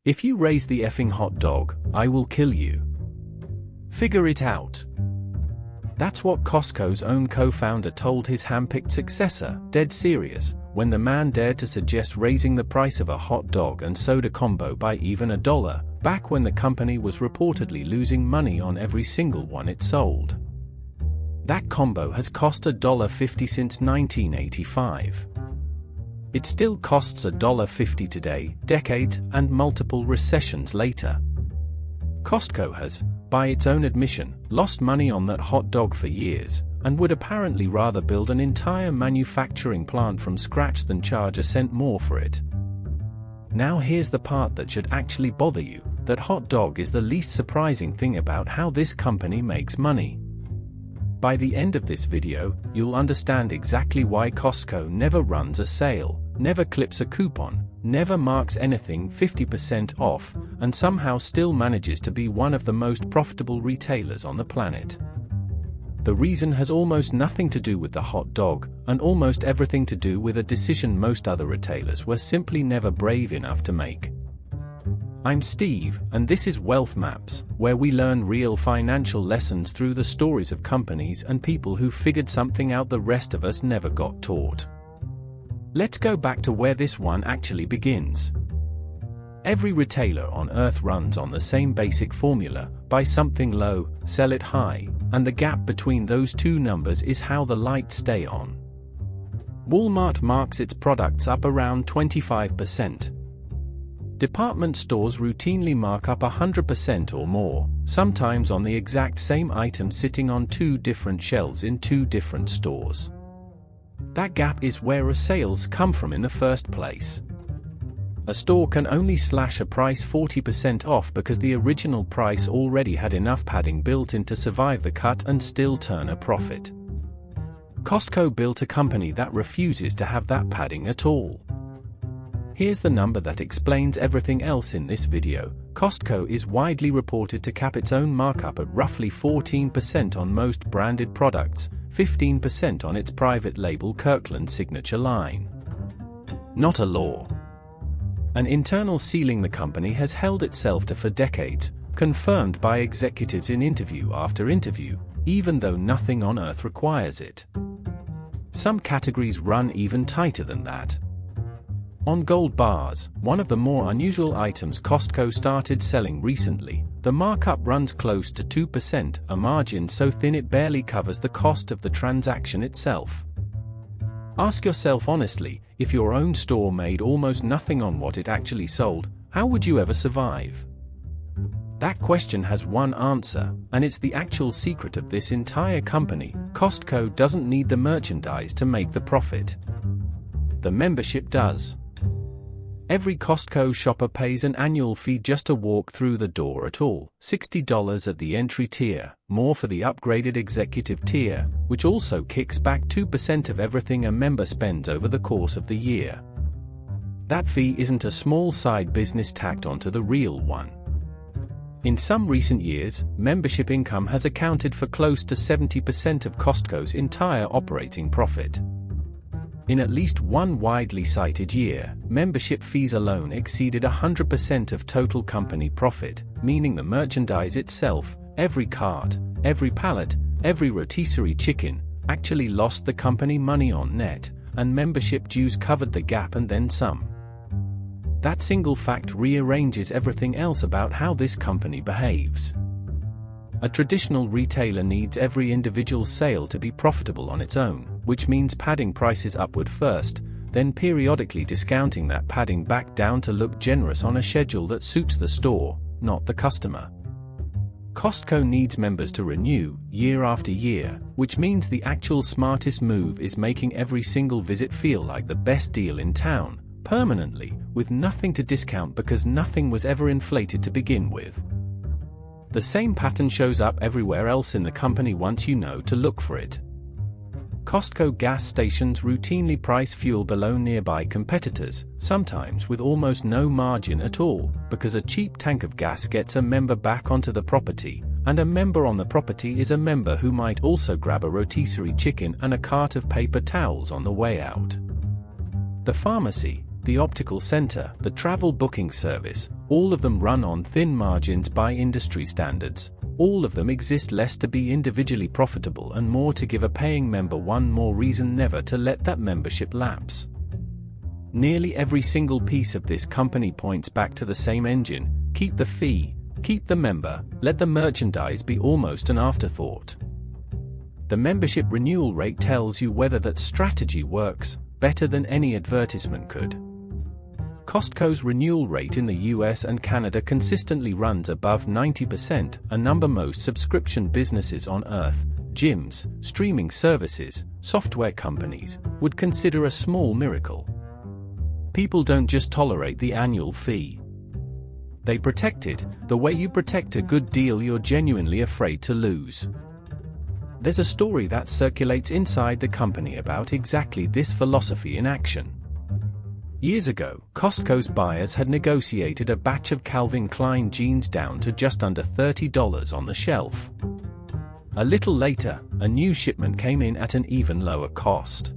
If you raise the effing hot dog, I will kill you. Figure it out. That's what Costco's own co-founder told his handpicked successor, dead serious, when the man dared to suggest raising the price of a hot dog and soda combo by even $1, back when the company was reportedly losing money on every single one it sold. That combo has cost $1.50 since 1985. It still costs $1.50 today, decades and multiple recessions later. Costco has, by its own admission, lost money on that hot dog for years, and would apparently rather build an entire manufacturing plant from scratch than charge a cent more for it. Now here's the part that should actually bother you, that hot dog is the least surprising thing about how this company makes money. By the end of this video, you'll understand exactly why Costco never runs a sale, never clips a coupon, never marks anything 50% off, and somehow still manages to be one of the most profitable retailers on the planet. The reason has almost nothing to do with the hot dog, and almost everything to do with a decision most other retailers were simply never brave enough to make. I'm Steve, and this is Wealth Maps, where we learn real financial lessons through the stories of companies and people who figured something out the rest of us never got taught. Let's go back to where this one actually begins. Every retailer on earth runs on the same basic formula: buy something low, sell it high, and the gap between those two numbers is how the lights stay on. Walmart marks its products up around 25%. Department stores routinely mark up 100% or more, sometimes on the exact same item sitting on two different shelves in two different stores. That gap is where sales come from in the first place. A store can only slash a price 40% off because the original price already had enough padding built in to survive the cut and still turn a profit. Costco built a company that refuses to have that padding at all. Here's the number that explains everything else in this video. Costco is widely reported to cap its own markup at roughly 14% on most branded products, 15% on its private label Kirkland signature line. Not a law. An internal ceiling the company has held itself to for decades, confirmed by executives in interview after interview, even though nothing on earth requires it. Some categories run even tighter than that. On gold bars, one of the more unusual items Costco started selling recently, the markup runs close to 2%, a margin so thin it barely covers the cost of the transaction itself. Ask yourself honestly, if your own store made almost nothing on what it actually sold, how would you ever survive? That question has one answer, and it's the actual secret of this entire company. Costco doesn't need the merchandise to make the profit. The membership does. Every Costco shopper pays an annual fee just to walk through the door at all, $60 at the entry tier, more for the upgraded executive tier, which also kicks back 2% of everything a member spends over the course of the year. That fee isn't a small side business tacked onto the real one. In some recent years, membership income has accounted for close to 70% of Costco's entire operating profit. In at least one widely cited year, membership fees alone exceeded 100% of total company profit, meaning the merchandise itself, every cart, every pallet, every rotisserie chicken, actually lost the company money on net, and membership dues covered the gap and then some. That single fact rearranges everything else about how this company behaves. A traditional retailer needs every individual sale to be profitable on its own, which means padding prices upward first, then periodically discounting that padding back down to look generous on a schedule that suits the store, not the customer. Costco needs members to renew, year after year, which means the actual smartest move is making every single visit feel like the best deal in town, permanently, with nothing to discount because nothing was ever inflated to begin with. The same pattern shows up everywhere else in the company once you know to look for it. Costco gas stations routinely price fuel below nearby competitors, sometimes with almost no margin at all, because a cheap tank of gas gets a member back onto the property, and a member on the property is a member who might also grab a rotisserie chicken and a cart of paper towels on the way out. The pharmacy, the optical center, the travel booking service, all of them run on thin margins by industry standards. All of them exist less to be individually profitable and more to give a paying member one more reason never to let that membership lapse. Nearly every single piece of this company points back to the same engine: keep the fee, keep the member, let the merchandise be almost an afterthought. The membership renewal rate tells you whether that strategy works better than any advertisement could. Costco's renewal rate in the US and Canada consistently runs above 90%, a number most subscription businesses on earth, gyms, streaming services, software companies, would consider a small miracle. People don't just tolerate the annual fee. They protect it, the way you protect a good deal you're genuinely afraid to lose. There's a story that circulates inside the company about exactly this philosophy in action. Years ago, Costco's buyers had negotiated a batch of Calvin Klein jeans down to just under $30 on the shelf. A little later, a new shipment came in at an even lower cost.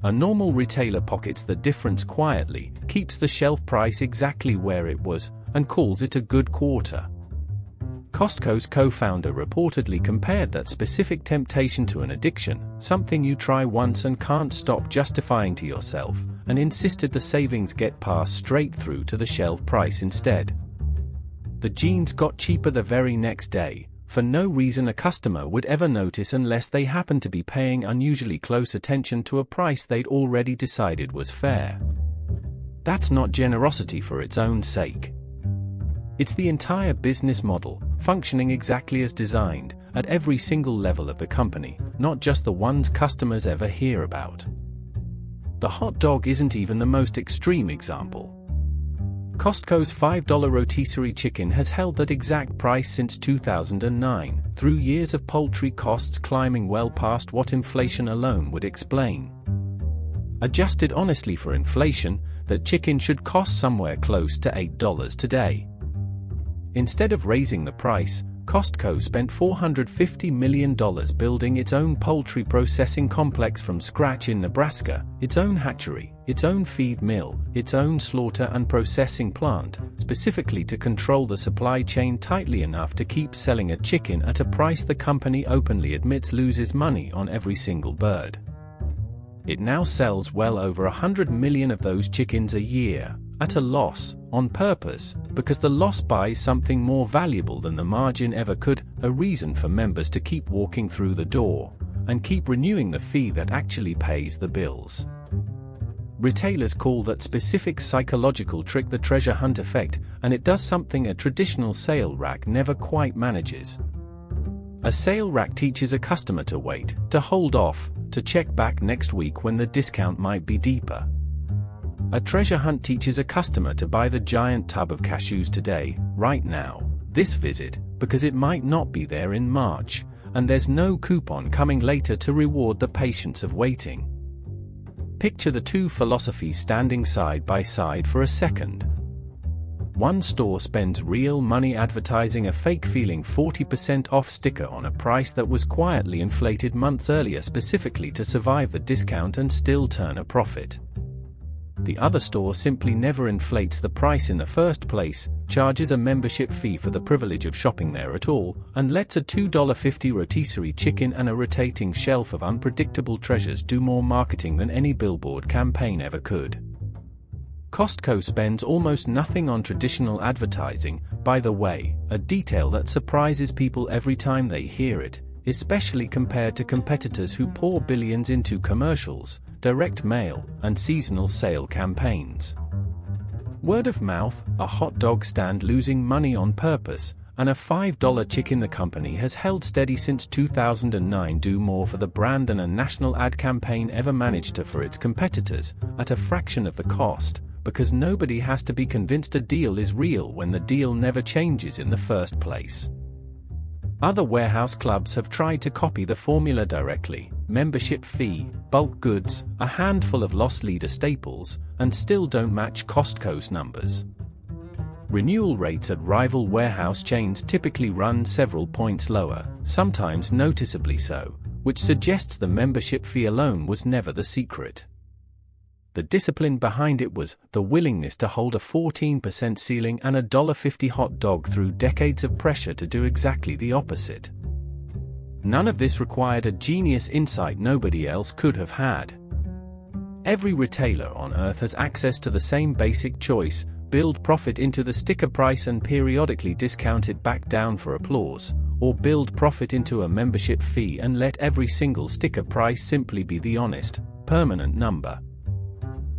A normal retailer pockets the difference quietly, keeps the shelf price exactly where it was, and calls it a good quarter. Costco's co-founder reportedly compared that specific temptation to an addiction, something you try once and can't stop justifying to yourself, and insisted the savings get passed straight through to the shelf price instead. The jeans got cheaper the very next day, for no reason a customer would ever notice unless they happened to be paying unusually close attention to a price they'd already decided was fair. That's not generosity for its own sake. It's the entire business model, functioning exactly as designed, at every single level of the company, not just the ones customers ever hear about. The hot dog isn't even the most extreme example. Costco's $5 rotisserie chicken has held that exact price since 2009, through years of poultry costs climbing well past what inflation alone would explain. Adjusted honestly for inflation, that chicken should cost somewhere close to $8 today. Instead of raising the price, Costco spent $450 million building its own poultry processing complex from scratch in Nebraska, its own hatchery, its own feed mill, its own slaughter and processing plant, specifically to control the supply chain tightly enough to keep selling a chicken at a price the company openly admits loses money on every single bird. It now sells well over 100 million of those chickens a year, at a loss, on purpose, because the loss buys something more valuable than the margin ever could, a reason for members to keep walking through the door, and keep renewing the fee that actually pays the bills. Retailers call that specific psychological trick the treasure hunt effect, and it does something a traditional sale rack never quite manages. A sale rack teaches a customer to wait, to hold off, to check back next week when the discount might be deeper. A treasure hunt teaches a customer to buy the giant tub of cashews today, right now, this visit, because it might not be there in March, and there's no coupon coming later to reward the patience of waiting. Picture the two philosophies standing side by side for a second. One store spends real money advertising a fake feeling 40% off sticker on a price that was quietly inflated months earlier specifically to survive the discount and still turn a profit. The other store simply never inflates the price in the first place, charges a membership fee for the privilege of shopping there at all, and lets a $2.50 rotisserie chicken and a rotating shelf of unpredictable treasures do more marketing than any billboard campaign ever could. Costco spends almost nothing on traditional advertising, by the way, a detail that surprises people every time they hear it, especially compared to competitors who pour billions into commercials, direct mail, and seasonal sale campaigns. Word of mouth, a hot dog stand losing money on purpose, and a $5 chicken the company has held steady since 2009 do more for the brand than a national ad campaign ever managed to for its competitors, at a fraction of the cost, because nobody has to be convinced a deal is real when the deal never changes in the first place. Other warehouse clubs have tried to copy the formula directly: membership fee, bulk goods, a handful of loss leader staples, and still don't match Costco's numbers. Renewal rates at rival warehouse chains typically run several points lower, sometimes noticeably so, which suggests the membership fee alone was never the secret. The discipline behind it was the willingness to hold a 14% ceiling and a $1.50 hot dog through decades of pressure to do exactly the opposite. None of this required a genius insight nobody else could have had. Every retailer on earth has access to the same basic choice: build profit into the sticker price and periodically discount it back down for applause, or build profit into a membership fee and let every single sticker price simply be the honest, permanent number.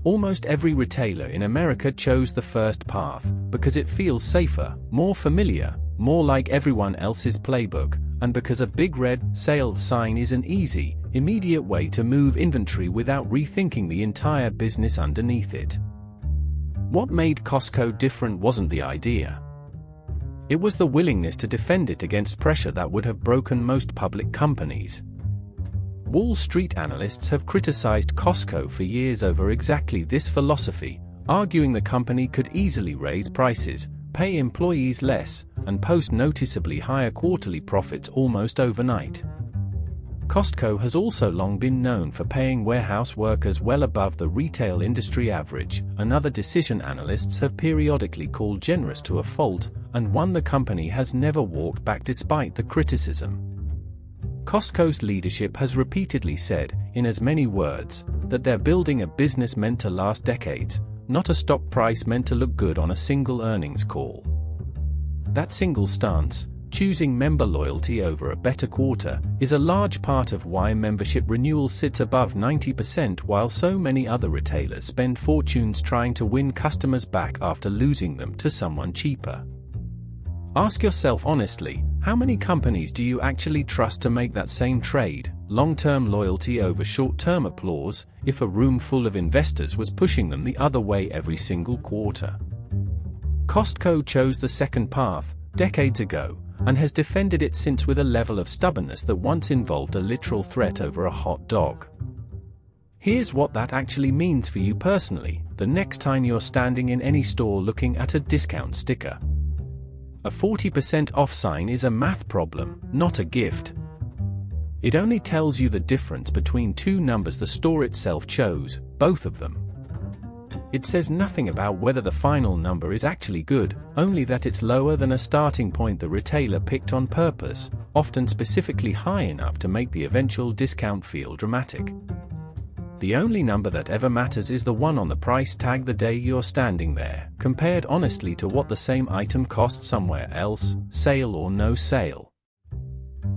Almost every retailer in America chose the first path because it feels safer, more familiar, more like everyone else's playbook, and because a big red sale sign is an easy, immediate way to move inventory without rethinking the entire business underneath it. What made Costco different wasn't the idea. It was the willingness to defend it against pressure that would have broken most public companies. Wall Street analysts have criticized Costco for years over exactly this philosophy, arguing the company could easily raise prices, pay employees less, and post noticeably higher quarterly profits almost overnight. Costco has also long been known for paying warehouse workers well above the retail industry average, another decision analysts have periodically called generous to a fault, and one the company has never walked back despite the criticism. Costco's leadership has repeatedly said, in as many words, that they're building a business meant to last decades, not a stock price meant to look good on a single earnings call. That single stance, choosing member loyalty over a better quarter, is a large part of why membership renewal sits above 90% while so many other retailers spend fortunes trying to win customers back after losing them to someone cheaper. Ask yourself honestly, how many companies do you actually trust to make that same trade, long-term loyalty over short-term applause, if a room full of investors was pushing them the other way every single quarter? Costco chose the second path, decades ago, and has defended it since with a level of stubbornness that once involved a literal threat over a hot dog. Here's what that actually means for you personally, the next time you're standing in any store looking at a discount sticker. A 40% off sign is a math problem, not a gift. It only tells you the difference between two numbers the store itself chose, both of them. It says nothing about whether the final number is actually good, only that it's lower than a starting point the retailer picked on purpose, often specifically high enough to make the eventual discount feel dramatic. The only number that ever matters is the one on the price tag the day you're standing there, compared honestly to what the same item costs somewhere else, sale or no sale.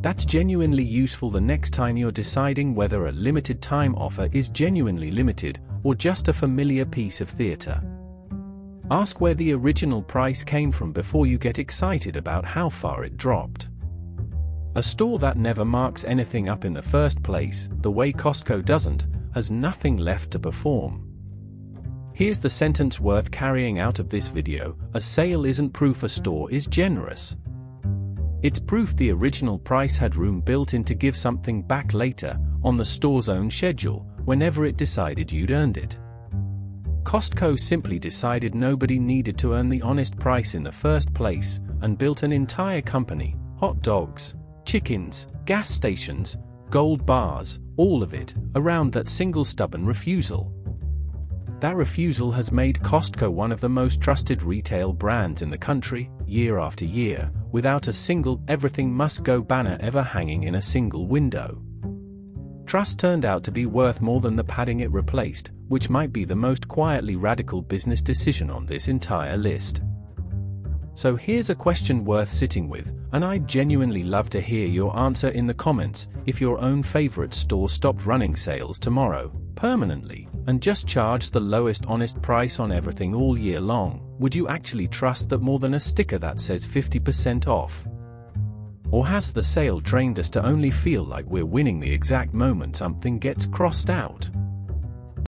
That's genuinely useful the next time you're deciding whether a limited time offer is genuinely limited, or just a familiar piece of theater. Ask where the original price came from before you get excited about how far it dropped. A store that never marks anything up in the first place, the way Costco doesn't, has nothing left to perform. Here's the sentence worth carrying out of this video: a sale isn't proof a store is generous. It's proof the original price had room built in to give something back later, on the store's own schedule, whenever it decided you'd earned it. Costco simply decided nobody needed to earn the honest price in the first place, and built an entire company, hot dogs, chickens, gas stations, gold bars, all of it, around that single stubborn refusal. That refusal has made Costco one of the most trusted retail brands in the country, year after year, without a single "everything must go" banner ever hanging in a single window. Trust turned out to be worth more than the padding it replaced, which might be the most quietly radical business decision on this entire list. So here's a question worth sitting with, and I'd genuinely love to hear your answer in the comments. If your own favorite store stopped running sales tomorrow, permanently, and just charged the lowest honest price on everything all year long, would you actually trust that more than a sticker that says 50% off? Or has the sale trained us to only feel like we're winning the exact moment something gets crossed out?